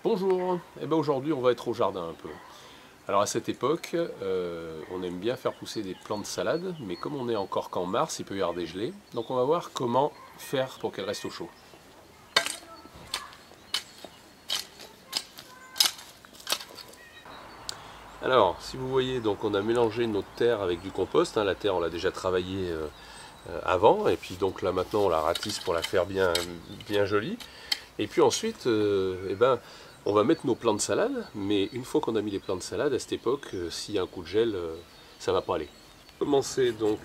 Bonjour, aujourd'hui on va être au jardin un peu. Alors à cette époque, on aime bien faire pousser des plants de salade, mais comme on est encore qu'en mars, il peut y avoir des gelées. Donc on va voir comment faire pour qu'elles restent au chaud. Alors, si vous voyez, donc on a mélangé notre terre avec du compost. La terre on l'a déjà travaillée avant, et puis donc là maintenant on la ratisse pour la faire bien jolie. Et puis ensuite, on va mettre nos plants de salade, mais une fois qu'on a mis les plants de salade, à cette époque, s'il y a un coup de gel, ça ne va pas aller. Je vais commencer donc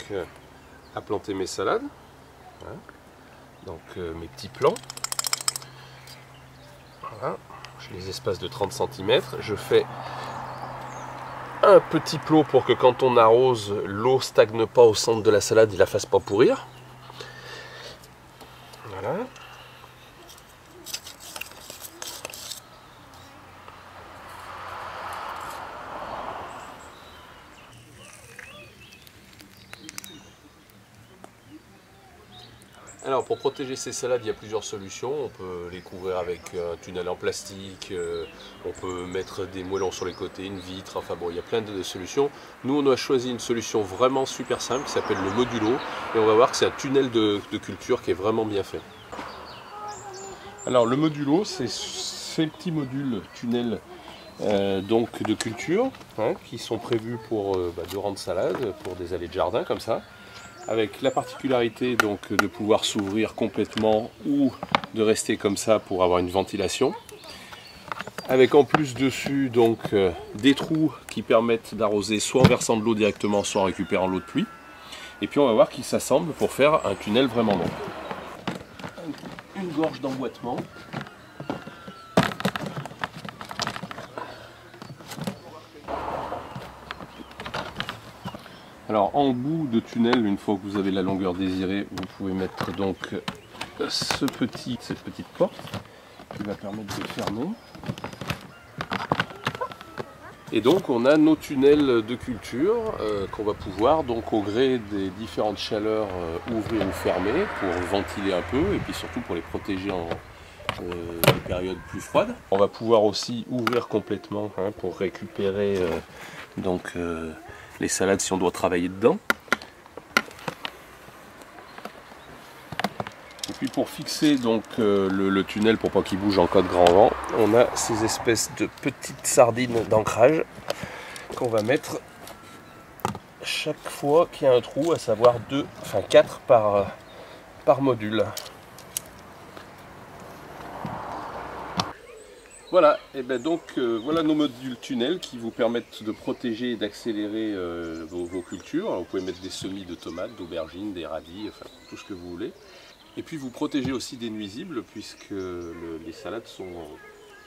à planter mes salades, voilà. Donc mes petits plants. Voilà. J'ai les espaces de 30 cm. Je fais un petit plot pour que quand on arrose, l'eau ne stagne pas au centre de la salade et ne la fasse pas pourrir. Voilà. Alors pour protéger ces salades, il y a plusieurs solutions. On peut les couvrir avec un tunnel en plastique, on peut mettre des moellons sur les côtés, une vitre, enfin bon, il y a plein de solutions. Nous on a choisi une solution vraiment super simple qui s'appelle le modulo et on va voir que c'est un tunnel de culture qui est vraiment bien fait. Alors le modulo, c'est ces petits modules tunnels donc de culture qui sont prévus pour 2 rangs de salade, pour des allées de jardin comme ça, avec la particularité donc de pouvoir s'ouvrir complètement ou de rester comme ça pour avoir une ventilation, avec en plus dessus donc des trous qui permettent d'arroser soit en versant de l'eau directement, soit en récupérant l'eau de pluie. Et puis on va voir qu'ils s'assemblent pour faire un tunnel vraiment long. Une gorge d'emboîtement. Alors en bout de tunnel, une fois que vous avez la longueur désirée, vous pouvez mettre donc cette petite porte qui va permettre de fermer. Et donc on a nos tunnels de culture qu'on va pouvoir donc au gré des différentes chaleurs ouvrir ou fermer pour ventiler un peu et puis surtout pour les protéger en des périodes plus froides. On va pouvoir aussi ouvrir complètement pour récupérer les salades si on doit travailler dedans. Et puis pour fixer donc le tunnel pour pas qu'il bouge en cas de grand vent, on a ces espèces de petites sardines d'ancrage qu'on va mettre chaque fois qu'il y a un trou, à savoir 4 par module. Voilà, et voilà nos modules tunnels qui vous permettent de protéger et d'accélérer vos cultures. Alors, vous pouvez mettre des semis de tomates, d'aubergines, des radis, enfin tout ce que vous voulez. Et puis vous protégez aussi des nuisibles puisque les salades sont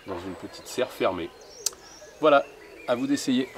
dans une petite serre fermée. Voilà, à vous d'essayer.